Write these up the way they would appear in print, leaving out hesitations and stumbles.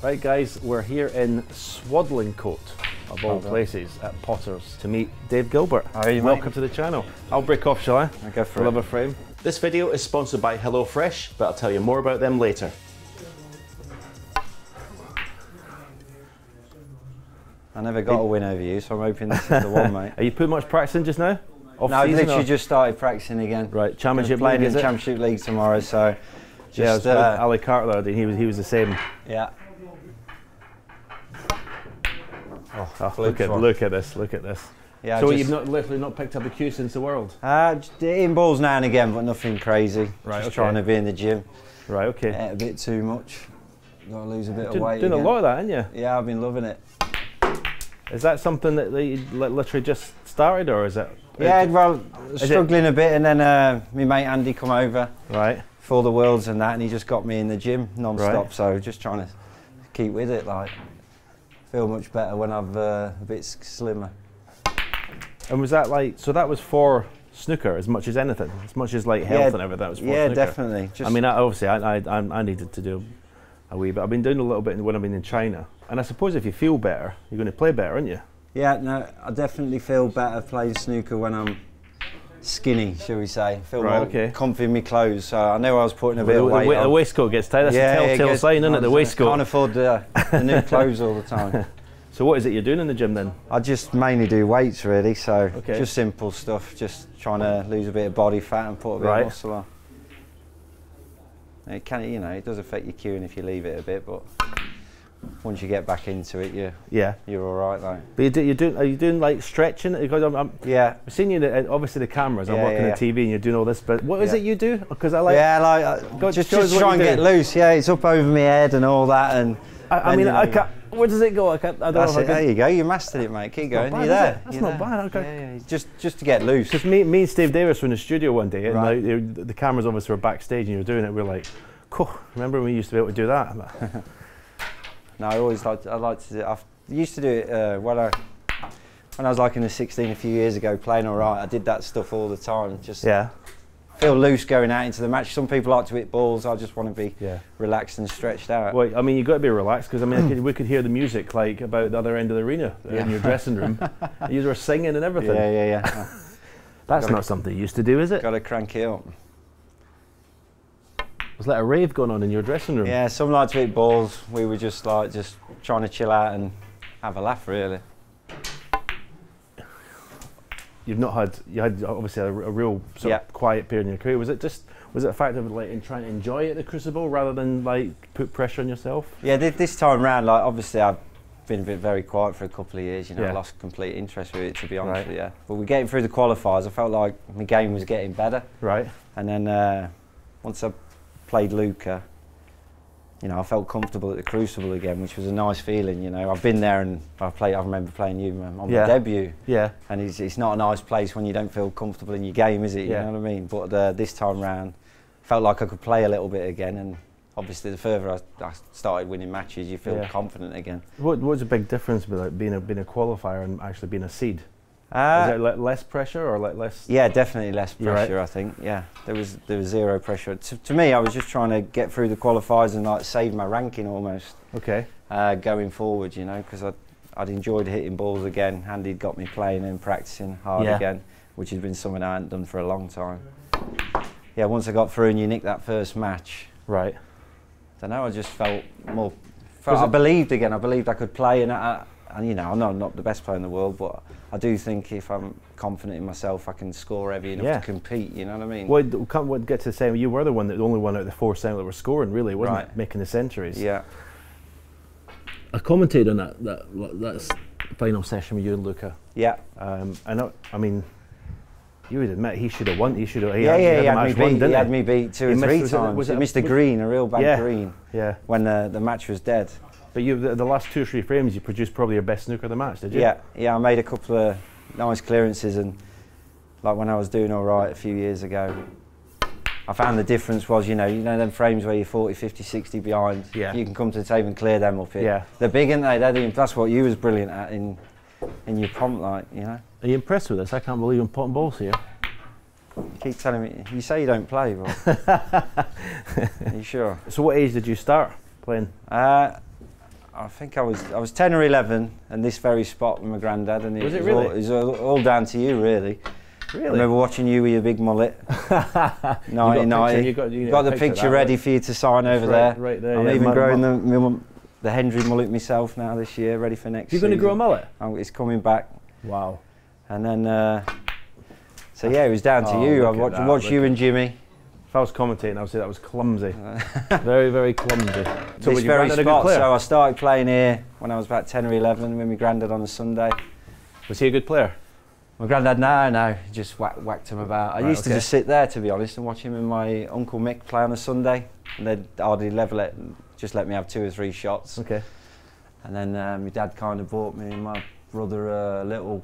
Right guys, we're here in Swadlincote, of all places, at Potters to meet Dave Gilbert. How are you, Welcome mate? to the channel. I'll break off, shall I? I'll go for it. Love a frame. This video is sponsored by HelloFresh, but I'll tell you more about them later. I never got a win over you, so I'm hoping this is the one, mate. Are you putting much practice in just now? No, I've literally just started practicing again. Right, Championship playing League, in is it? Championship League tomorrow, so Just, Ali Carter the other day, he was the same. Yeah. Oh, look at this. Yeah, so you've literally not picked up a cue since the World? Just hitting balls now and again, but nothing crazy. Right, just trying to be in the gym. Right, okay. Ate a bit too much. Got to lose a bit of weight. Doing again. a lot of that, aren't you? Yeah, I've been loving it. Is that something that you literally just started, or is it? Yeah, well, struggling a bit, and then my mate Andy come over. Right. For the Worlds and that, and he just got me in the gym non-stop. Right. So just trying to keep with it. Like, feel much better when I'm a bit slimmer. And was that like, so that was for snooker as much as anything, as much as like health and everything, that was for snooker? Definitely. I mean, obviously I needed to do a wee bit. I've been doing a little bit when I've been in China, and I suppose if you feel better, you're going to play better, aren't you? Yeah, no, I definitely feel better playing snooker when I'm skinny, shall we say. Feel more comfy in my clothes, so I knew I was putting a bit of weight on. The waistcoat gets tight, that's a telltale sign, isn't it, the waistcoat? Can't afford the new clothes all the time. So what is it you're doing in the gym then? I just mainly do weights really, so just simple stuff, just trying to lose a bit of body fat and put a bit of muscle on. It can, it does affect your cueing if you leave it a bit, but once you get back into it, you're all right though. But are you doing like stretching? Because I'm seeing you. Obviously the cameras. I'm working on TV, and you're doing all this. But what is it you do? Because I like just try and get loose. Yeah, it's up over my head and all that. And I mean, I can't. Where does it go? I don't know if I can. There you go. You mastered it, mate. Keep going. You're there. That's not bad. Okay. Yeah. Just to get loose. Because me and Steve Davis were in the studio one day, and the cameras obviously were backstage, and you were doing it. We were like, cool. Remember when we used to be able to do that? No, I like to do it. I used to do it when I was like in the 16 a few years ago, playing all right. I did that stuff all the time. Just feel loose going out into the match. Some people like to hit balls. I just want to be relaxed and stretched out. Well, I mean, you've got to be relaxed, because I mean, we could hear the music like about the other end of the arena in your dressing room. You were singing and everything. Yeah. That's not something you used to do, is it? Got to crank it up. Was like a rave going on in your dressing room? Yeah, some like to hit balls. We were just trying to chill out and have a laugh, really. You had obviously a real sort of quiet period in your career. Was it a fact of like trying to enjoy it, the Crucible, rather than like put pressure on yourself? Yeah, this time round, like obviously I've been very quiet for a couple of years. I lost complete interest with it, to be honest with you. But we're getting through the qualifiers. I felt like my game was getting better. Right. And then once I played Luca, I felt comfortable at the Crucible again, which was a nice feeling. I've been there, and I remember playing you on my debut. Yeah. And it's not a nice place when you don't feel comfortable in your game, is it? You know what I mean? But this time round, felt like I could play a little bit again, and obviously the further I started winning matches, you feel confident again. What's the big difference with being a qualifier and actually being a seed? Is there less pressure or less? Yeah, definitely less pressure. I think. Yeah, there was zero pressure. To me, I was just trying to get through the qualifiers and like save my ranking almost. Okay. Going forward, because I'd enjoyed hitting balls again. Andy'd got me playing and practicing hard again, which has been something I hadn't done for a long time. Yeah, once I got through and you nicked that first match. Right. I don't know. I just felt more. I believed again. I believed I could play, and I'm not the best player in the world, but I do think if I'm confident in myself, I can score heavy enough to compete. You know what I mean? Well, can't get to the same. You were the only one out of the 4 that were scoring, really, wasn't it? Making the centuries. Yeah. I commented on that final session with you and Luca. Yeah. I mean, you would admit he should have won. He should have. He had me beat 2 or 3 times. He missed a green, a real bad green. Yeah. When the match was dead. But the last 2 or 3 frames, you produced probably your best snooker of the match, did you? Yeah. I made a couple of nice clearances, and like when I was doing all right a few years ago, I found the difference was, them frames where you're 40, 50, 60 behind. Yeah. You can come to the table and clear them up here. Yeah. They're big, aren't they? That's what you was brilliant at in your pomp, Are you impressed with this? I can't believe I'm potting balls here. You keep telling me. You say you don't play, but are you sure? So what age did you start playing? think I was 10 or 11, and this very spot with my granddad, and was it really? It was all down to you, really. Really? I remember watching you with your big mullet. 1990. You got the picture ready for you to sign over there. Right there. I'm even growing the Hendry mullet myself now this year, ready for next season. You're going to grow a mullet? It's coming back. Wow. And then, so yeah, it was down to you. I watched you and Jimmy. If I was commentating, I would say that was clumsy. Very, very clumsy. So this very spot, so I started playing here when I was about 10 or 11 with my granddad on a Sunday. Was he a good player? My granddad, no, just whacked him about. I used to just sit there, to be honest, and watch him and my Uncle Mick play on a Sunday. And they'd hardly level it, and just let me have 2 or 3 shots. Okay. And then my dad kind of bought me and my brother a little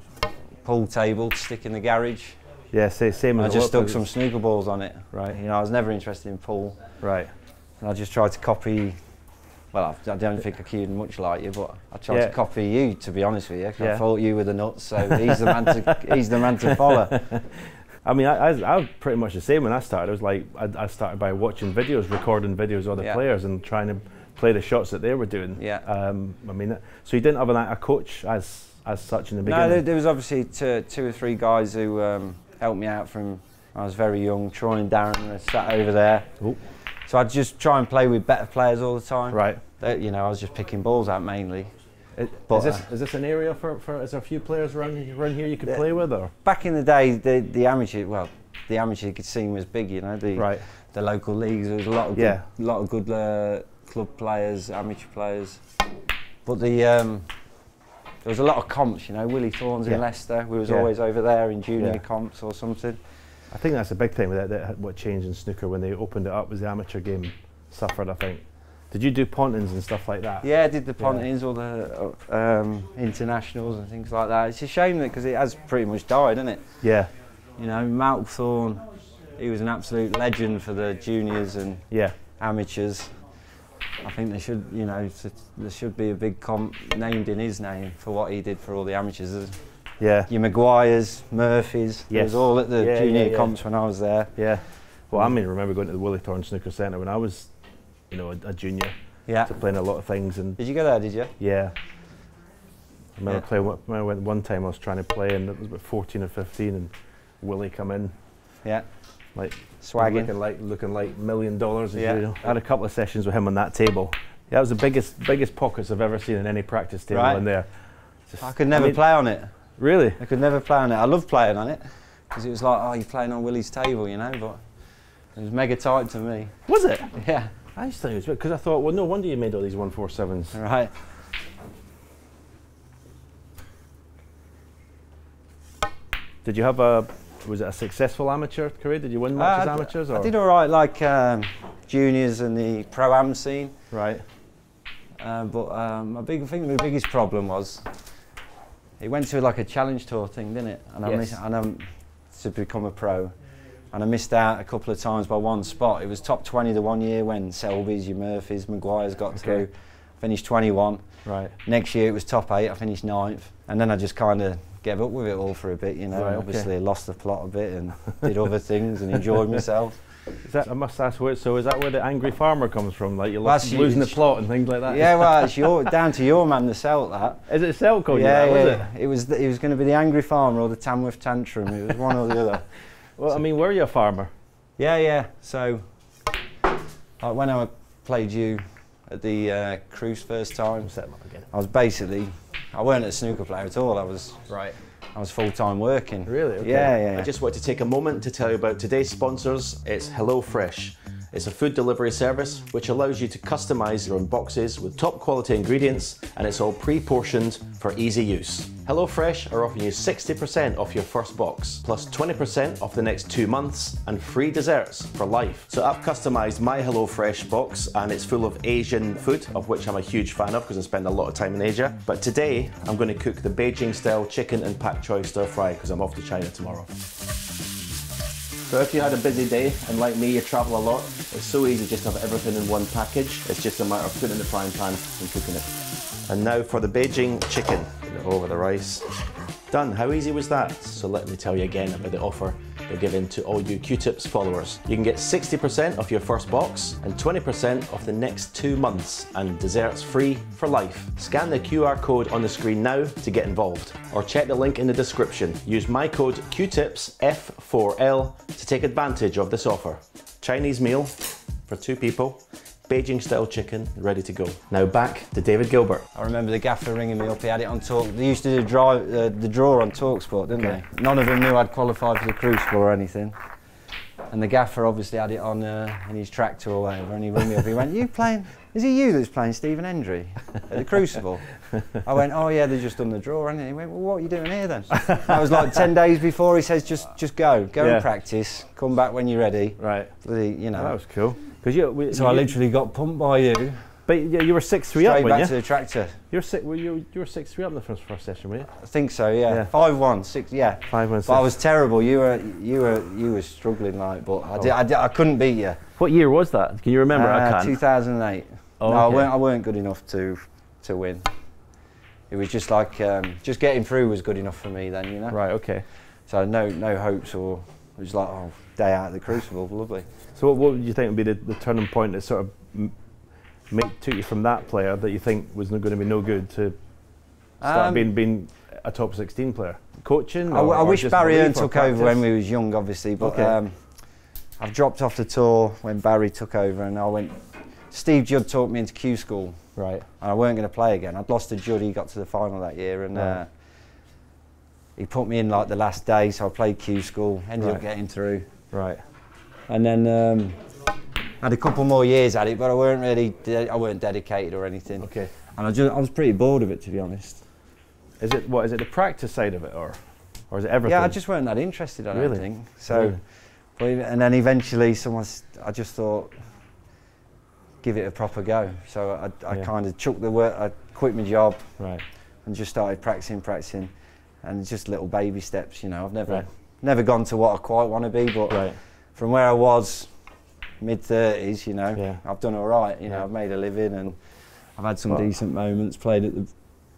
pool table to stick in the garage. Yeah, same. I just stuck some snooker balls on it. Right. You know, I was never interested in pool. Right. And I just tried to copy. Well, I don't think I cued much like you, but I tried to copy you, to be honest with you. I thought you were the nuts, so he's the man to follow. I mean, I was pretty much the same when I started. It was like I started by watching videos, recording videos of other players, and trying to play the shots that they were doing. Yeah. I mean, so you didn't have a coach as such in the beginning? No, there was obviously 2 or 3 guys who helped me out from I was very young. Troy and Darren were sat over there. Ooh. So I'd just try and play with better players all the time. Right. You know, I was just picking balls out mainly. Is this an area for is there a few players around here you could play with, or? Back in the day, the amateur scene was big. You know, the local leagues. There was a lot of good club players, amateur players. But there was a lot of comps. You know, Willie Thorns in Leicester. We was always over there in junior comps or something. I think that's a big thing with that. What changed in snooker when they opened it up was the amateur game suffered, I think. Did you do pontins and stuff like that? Yeah, I did the pontins, all the internationals and things like that. It's a shame because it has pretty much died, isn't it? Yeah. You know, Malcolm Thorne, he was an absolute legend for the juniors and amateurs. I think there should, you know, there should be a big comp named in his name for what he did for all the amateurs. Yeah. Your Maguires, Murphys, it was all at the junior comps when I was there. Yeah. Well, I mean, I remember going to the Willie Thorne Snooker Centre when I was, you know, a junior. Yeah. To playing a lot of things. And did you go there? Did you? Yeah. I remember playing. One time I was trying to play, and it was about 14 or 15, and Willie come in. Yeah. Like swagging, looking like $1 million. Yeah. I had a couple of sessions with him on that table. Yeah, it was the biggest pockets I've ever seen in any practice table in there. Just, I could never play on it. Really? I could never play on it. I loved playing on it because it was like, oh, you're playing on Willie's table, you know. But it was mega tight to me. Was it? Yeah. I used to think it was because I thought, well, no wonder you made all these 147s. Right. Did you have was it a successful amateur career? Did you win much as amateurs? I did all right, like juniors and the pro-am scene. Right. But my biggest problem was it went to like a challenge tour thing, didn't it? And I to become a pro. And I missed out a couple of times by one spot. It was top 20 the one year when Selby's, your Murphys, Maguires got through. Finished 21. Right. Next year it was top 8. I finished 9th. And then I just kind of gave up with it all for a bit, you know. Right, obviously I lost the plot a bit and did other things and enjoyed myself. I must ask, so is that where the angry farmer comes from? Like you're losing the plot and things like that? Yeah, well, it's down to your man, the Celt, that. Is it Celt called was it? It was going to be the angry farmer or the Tamworth Tantrum. It was one or the other. Well, I mean, were you a farmer? Yeah. So, like when I played you at the Cruise first time, I was basically, I weren't a snooker player at all. I was full-time working. Really? Okay. Yeah. I just want to take a moment to tell you about today's sponsors. It's HelloFresh. It's a food delivery service which allows you to customize your own boxes with top quality ingredients, and it's all pre-portioned for easy use. HelloFresh are offering you 60% off your first box, plus 20% off the next 2 months, and free desserts for life. So I've customized my HelloFresh box, and it's full of Asian food, of which I'm a huge fan of because I spend a lot of time in Asia. But today, I'm going to cook the Beijing style chicken and pak choy stir fry because I'm off to China tomorrow. So if you had a busy day, and like me, you travel a lot, it's so easy just to have everything in one package. It's just a matter of putting it in the frying pan and cooking it. And now for the Beijing chicken. Put it over the rice. Done. How easy was that? So let me tell you again about the offer they're giving to all you Q-Tips followers. You can get 60% off your first box and 20% off the next 2 months, and desserts free for life. Scan the QR code on the screen now to get involved, or check the link in the description. Use my code QTIPS F4L to take advantage of this offer. Chinese meal for 2 people. Beijing style chicken, ready to go. Now back to David Gilbert. I remember the gaffer ringing me up, he had it on Talk. They used to do the draw on TalkSport, didn't they? None of them knew I'd qualified for the Crucible or anything. And the gaffer obviously had it on in his tractor or whatever, and he rang me up, he went, "You playing, is it you that's playing Stephen Hendry at the Crucible?" I went, "Oh yeah, they've just done the draw," and he went, "Well, what are you doing here then?" That was like 10 days before. He says, just go and practice, come back when you're ready. Right. You know. That was cool. So I literally got pumped by you. But you were 6'3" up, weren't you? Straight back to the tractor. You were 6'3" up in the first session, were you? I think so, yeah. 5'1", 6, yeah. 5'1", 6. But I was terrible. You were struggling, like, but I couldn't beat you. What year was that? Can you remember? I can't. 2008. Oh, no, okay. I weren't good enough to win. It was just like just getting through was good enough for me then, you know. Right. Okay. So no hopes, or it was like, oh, day out at the Crucible, lovely. So what would you think would be the turning point that sort of took you from that player that you think was going to be no good to start being a top 16 player? Coaching? I wish Barry Earn took over when we was young, obviously, but I've dropped off the tour when Barry took over, and I went. Steve Judd taught me into Q school, right? And I weren't going to play again. I'd lost to Judd. He got to the final that year, and he put me in like the last day, so I played Q school. Ended up getting through. Right. And then had a couple more years at it, but I weren't dedicated or anything. Okay. And I was pretty bored of it, to be honest. Is it the practice side of it, or is it everything? Yeah, I just weren't that interested. I don't think so. Really? And then eventually, I just thought, give it a proper go. So I kind of chucked the work. I quit my job, and just started practicing, and just little baby steps. You know, I've never gone to what I quite want to be, but from where I was, mid-30s, you know, I've done all right. You know, I've made a living, and I've had some decent moments. Played at the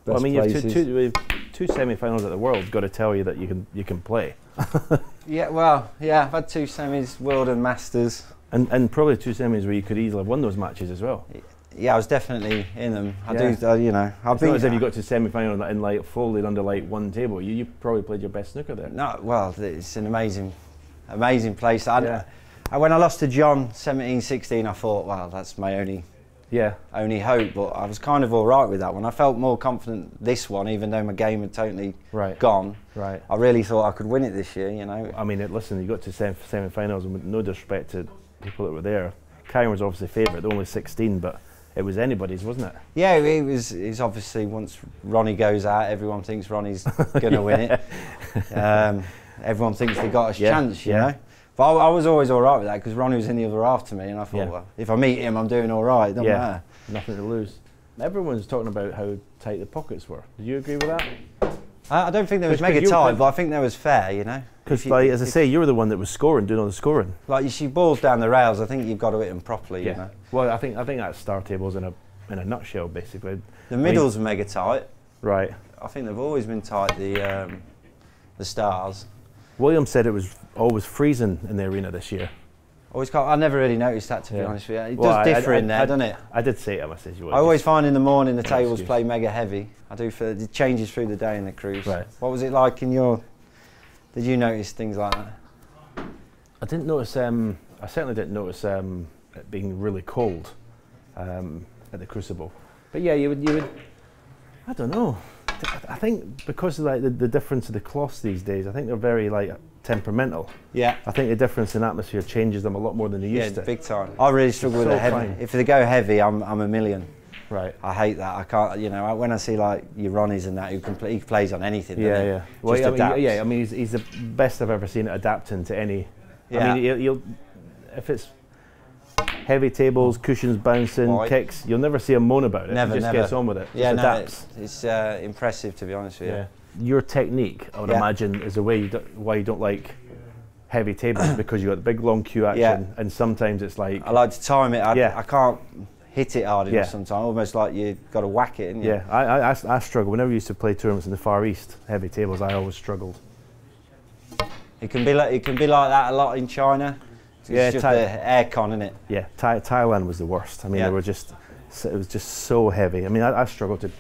best places. You've two semi-finals at the World. Got to tell you that you can play. I've had 2 semis, World and Masters. And probably 2 semis where you could easily have won those matches as well. Yeah, I was definitely in them. You know, it's not as if you got to semi-final and like folded under like one table. You probably played your best snooker there. No, well, it's an amazing place. When I lost to John 17-16, I thought, well, that's my only hope. But I was kind of all right with that one. I felt more confident this one, even though my game had totally gone. Right. I really thought I could win it this year. You know. I mean, listen, you got to semi-finals, and with no disrespect to people that were there, Karen was obviously favourite, only 16, but it was anybody's, wasn't it? Yeah, it was. It's obviously once Ronnie goes out, everyone thinks Ronnie's going to win it. Everyone thinks they got a chance, you know. But I was always all right with that because Ronnie was in the other half to me, and I thought, well, if I meet him, I'm doing all right. It doesn't matter. Nothing to lose. Everyone's talking about how tight the pockets were. Did you agree with that? I don't think they was mega tight, but I think they was fair, you know. Because, like, as I say, you were the one that was scoring, doing all the scoring. Like, you see balls down the rails, I think you've got to hit them properly, you know. Well, I think that's star tables in a nutshell, basically. The middles are mega tight. Right. I think they've always been tight, the stars. William said it was always freezing in the arena this year. I never really noticed that, to be honest with you. It does differ in there, doesn't it? I did say it, I said you would. I always find in the morning the tables play mega heavy. I do feel it changes through the day in the cruise. Right. What was it like in your... Did you notice things like that? I didn't notice, I certainly didn't notice it being really cold at the Crucible. But yeah, you would I don't know. I think because of like the difference of the cloths these days, I think they're very like temperamental. Yeah. I think the difference in atmosphere changes them a lot more than they used to. Yeah, big time. I really struggle with the heavy. If they go heavy, I'm a million. Right. I hate that. I can't. You know, when I see like your Ronnies and that, he plays on anything. Yeah, yeah. Well, I mean, he's the best I've ever seen at adapting to any. Yeah. I mean, if it's heavy tables, cushions bouncing, kicks, you'll never see him moan about it. Never, he just gets on with it. Yeah, just adapts. It's impressive, to be honest with you. Yeah. Your technique, I would imagine, is the way why you don't like heavy tables because you got the big long cue action, and sometimes it's like I like to time it. I can't hit it hard enough sometimes, almost like you got to whack it. Yeah, I struggle. Whenever we used to play tournaments in the Far East, heavy tables, I always struggled. It can be like that a lot in China. It's just the aircon, isn't it? Yeah, Thailand was the worst. I mean, it was just so heavy. I mean, I struggled to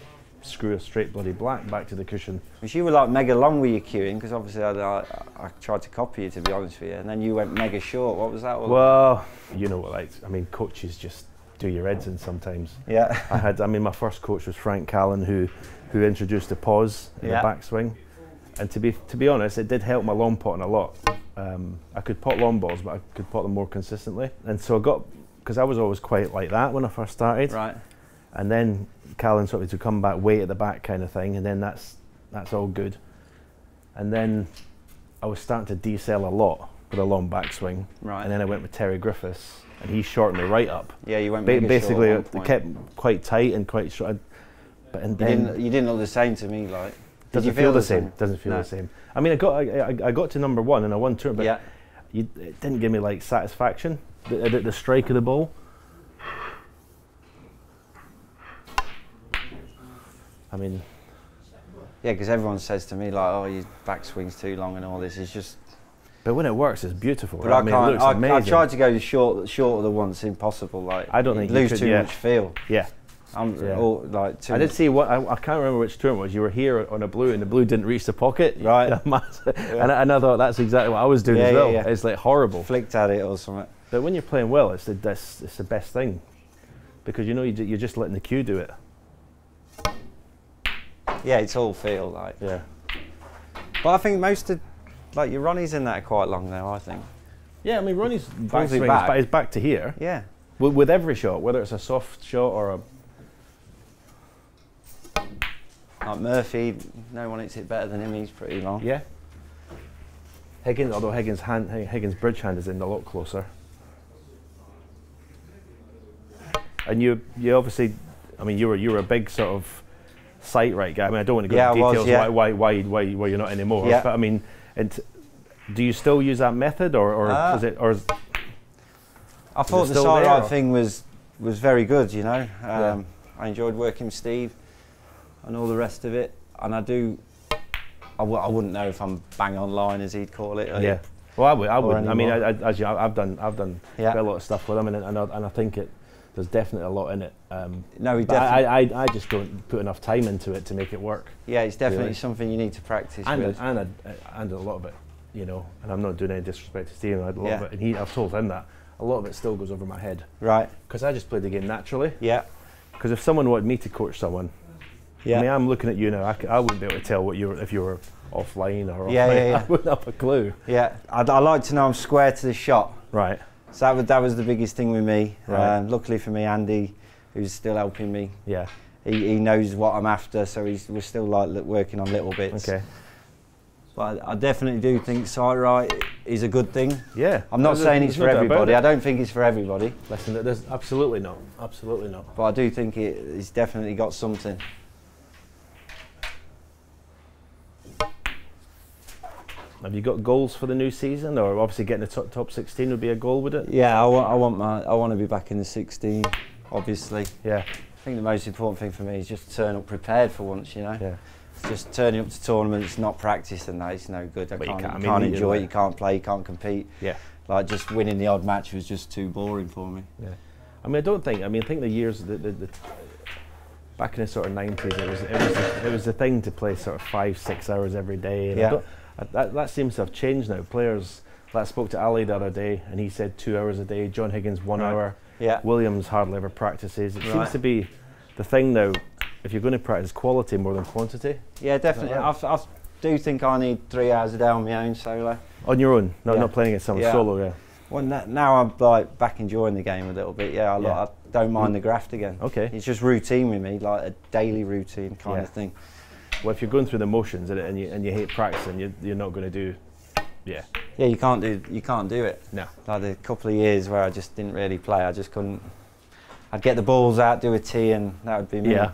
screw a straight bloody black back to the cushion. Because you were like mega long with your cueing, because obviously I tried to copy you, to be honest with you, and then you went mega short. What was that all about? You know what, like, I mean, coaches just do your heads in sometimes. Yeah. I mean, my first coach was Frank Callan, who introduced the pause in the backswing. And to be honest, it did help my long potting a lot. I could pot long balls, but I could pot them more consistently. And so I got, because I was always quite like that when I first started. Right. And then Callan taught me to come back, weight at the back kind of thing, and then that's all good. And then I was starting to decel a lot with a long backswing. Right. And then I went with Terry Griffiths, and he shortened me right up. Yeah, you went basically short at one it kept quite tight and quite short. But and then you didn't look the same to me, like. Doesn't feel the same. Doesn't feel the same. I mean, I got to number 1 and I won tour, but it didn't give me like satisfaction. The strike of the ball. I mean, yeah, because everyone says to me like, "Oh, your backswing's too long and all this." It's just. But when it works, it's beautiful. But right? I mean, it looks amazing. I tried to go short of the one. It's impossible. Like, I don't think you lose could, too much feel. Yeah. I did see what I can't remember which tour it was. You were here on a blue, and the blue didn't reach the pocket. Right. And I thought that's exactly what I was doing as well. Yeah. It's like horrible. Flicked at it or something. But when you're playing well, it's the best thing, because you know you're just letting the cue do it. Yeah, it's all feel like. Yeah. But I think most of like your Ronnie's in that are quite long now. I think. Yeah, I mean Ronnie's backswing is back to here. Yeah. With every shot, whether it's a soft shot or a. Like Murphy, no one hits it better than him. He's pretty long. Yeah. Higgins, although Higgins' bridge hand is in a lot closer. And you obviously, I mean, you were a big sort of sight right guy. I mean, I don't want to go into details why you're not anymore. Yeah. But I mean, do you still use that method, or is it, or? I thought the sight right thing was very good. You know, I enjoyed working with Steve and all the rest of it, and I wouldn't know if I'm bang on line, as he'd call it. Yeah. Well, I would. I mean, I've done quite a lot of stuff with him, and I think there's definitely a lot in it. No, he definitely. I just don't put enough time into it to make it work. Yeah, it's definitely something you need to practice with. And a lot of it, you know. And I'm not doing any disrespect to Stephen. A lot of it, and I've told him that a lot of it still goes over my head. Right. Because I just play the game naturally. Yeah. Because if someone wanted me to coach someone, I mean, I'm looking at you now. I wouldn't be able to tell if you were offline or offline. I wouldn't have a clue. Yeah, I like to know I'm square to the shot. Right. So that was the biggest thing with me. Right. Luckily for me, Andy, who's still helping me. Yeah. He knows what I'm after, so we're still like working on little bits. Okay. But I definitely do think sight right is a good thing. Yeah. I'm not saying it's for everybody. I don't think it's for everybody. Listen, there's absolutely not. Absolutely not. But I do think it's definitely got something. Have you got goals for the new season, or obviously getting the top 16 would be a goal, would it? Yeah, I want to be back in the 16, obviously. Yeah. I think the most important thing for me is just turn up prepared for once, you know. Yeah. Just turning up to tournaments, not practice, and that is no good. You can't enjoy it, you can't play, you can't compete. Yeah. Like just winning the odd match was just too boring for me. Yeah. I mean, I think the years back in the sort of 90s, it was the thing to play sort of 5-6 hours every day. And that seems to have changed now. Players, I spoke to Ali the other day, and he said 2 hours a day. John Higgins 1 hour. Yeah. Williams hardly ever practices. It seems to be the thing now. If you're going to practice quality more than quantity. Yeah, definitely. I do think I need 3 hours a day on my own solo. On your own, not playing against someone solo. Yeah. Well, now I'm like back enjoying the game a little bit. Yeah, I don't mind the graft again. Okay. It's just routine with me, like a daily routine kind of thing. Well, if you're going through the motions and you hate practicing, you're not going to do. Yeah. Yeah, you can't do it. No. Like the couple of years where I just didn't really play, I just couldn't. I'd get the balls out, do a tee, and that would be me. Yeah.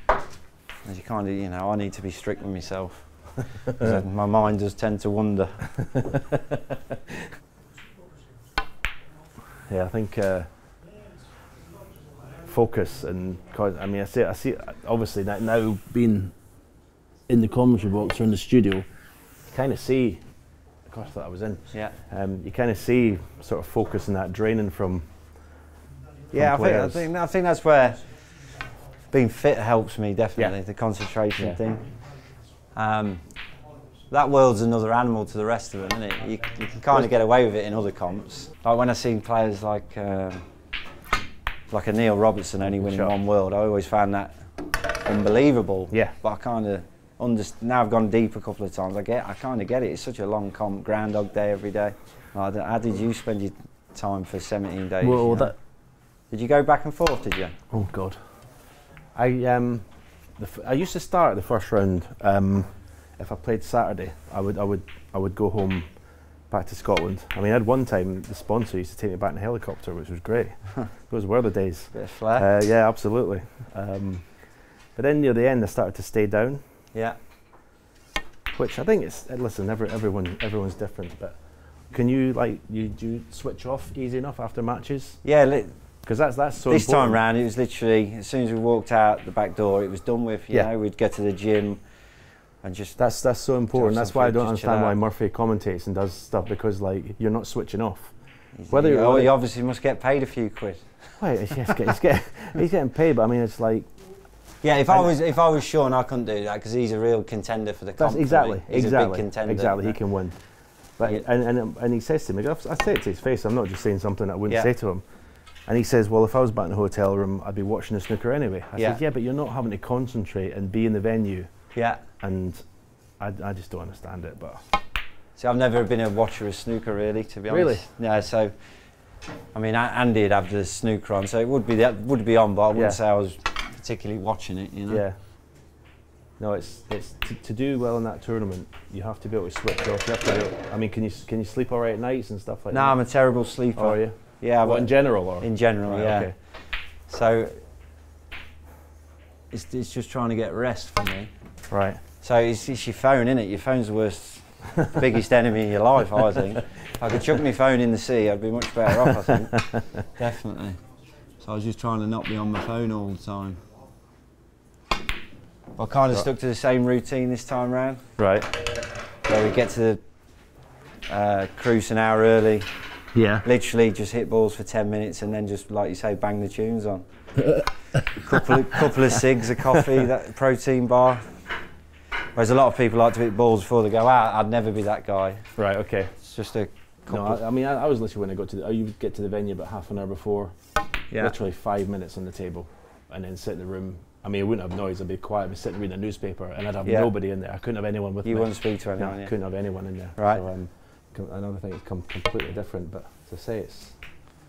As you kind of, I need to be strict with myself. My mind does tend to wander. Yeah, I think focus and I mean, I see. Obviously, now being in the commentary box or in the studio, you kind of see. Gosh, I thought I was in. Yeah. You kind of see sort of focus and that draining from. Yeah, I think that's where being fit helps me definitely. The concentration thing. That world's another animal to the rest of them, isn't it? You can kind of get away with it in other comps. Like when I've seen players like a Neil Robertson only winning one world, I always found that unbelievable. Yeah. But I kind of now I've gone deep a couple of times. I kind of get it. It's such a long comp, Groundhog Day every day. How did you spend your time for 17 days? Well, did you go back and forth? Did you? Oh God, I used to start the first round. If I played Saturday, I would go home back to Scotland. I mean, I had one time the sponsor used to take me back in a helicopter, which was great. Those were the days. Bit of flair. Yeah, absolutely. But then near the end, I started to stay down. Yeah. Which I think is, listen, everyone's different, but can you do you switch off easy enough after matches? Yeah. Because that's so this important. time round, it was literally as soon as we walked out the back door, it was done with. You know, we'd get to the gym. And just that's so important. That's why I don't understand why Murphy commentates and does stuff, because like you're not switching off. Whether he obviously must get paid a few quid. Well, he's getting paid, but I mean it's like. Yeah, if I was Sean, I couldn't do that because he's a real contender for the comp. Exactly. He's a big contender. Exactly, he can win. But and he says to me, I say it to his face. I'm not just saying something I wouldn't say to him. And he says, well, if I was back in the hotel room, I'd be watching the snooker anyway. I said, yeah, but you're not having to concentrate and be in the venue. Yeah. And I just don't understand it. But see, I've never been a watcher of snooker really, to be honest. Really? Yeah. So, I mean, Andy'd have the snooker on, so it would be on, but I wouldn't say I was particularly watching it. You know. Yeah. No, it's to do well in that tournament. You have to be able to switch off. You have to. I mean, can you sleep all right at nights and stuff like that? No, I'm a terrible sleeper. Oh, are you? Yeah. What, in general, or? In general, right, yeah. Okay. So it's just trying to get rest for me. Right. So it's your phone, innit? Your phone's the biggest enemy in your life, I think. If I could chuck my phone in the sea, I'd be much better off, I think. Definitely. So I was just trying to not be on my phone all the time. I kind of stuck to the same routine this time round. Right. Where we get to the cruise an hour early. Yeah. Literally just hit balls for 10 minutes and then just, like you say, bang the tunes on. couple of cigs, a coffee, that protein bar. Whereas a lot of people like to hit balls before they go out. I'd never be that guy. Right, okay. It's just a couple. No, I mean, I was literally when I got to you would get to the venue about half an hour before. Yeah. Literally 5 minutes on the table and then sit in the room. I mean, I wouldn't have noise, I'd be quiet, I'd be sitting reading a newspaper and I'd have nobody in there. I couldn't have anyone with me. You wouldn't speak to anyone, I couldn't have anyone in there. Right. So another thing, it's completely different, but as I say, it's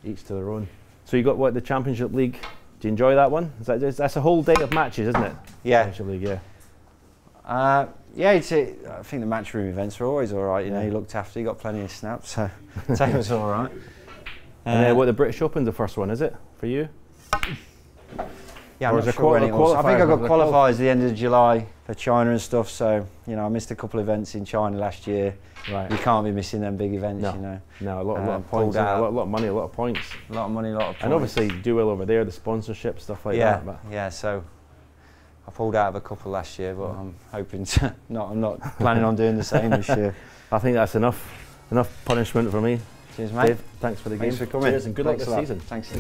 each to their own. So you got the Championship League. Do you enjoy that one? That's a whole day of matches, isn't it? Yeah. Championship League, yeah. Yeah, I think the matchroom events are always all right. You know, you looked after, you got plenty of snaps, so it was all right. And then the British Open's the first one, is it, for you? Yeah, I'm not sure when it was. I think I got qualifiers at the end of July for China and stuff, so, you know, I missed a couple of events in China last year. Right. You can't be missing them big events, you know. No, a lot of points, a lot of money, a lot of points. A lot of money, a lot of points. And obviously you do well over there, the sponsorship, stuff like that. But yeah, so I pulled out of a couple last year, but I'm hoping to I'm not planning on doing the same this year. I think that's enough punishment for me. Cheers, mate. Dave, thanks for the game. Thanks for coming. Cheers and good luck this season. Thanks.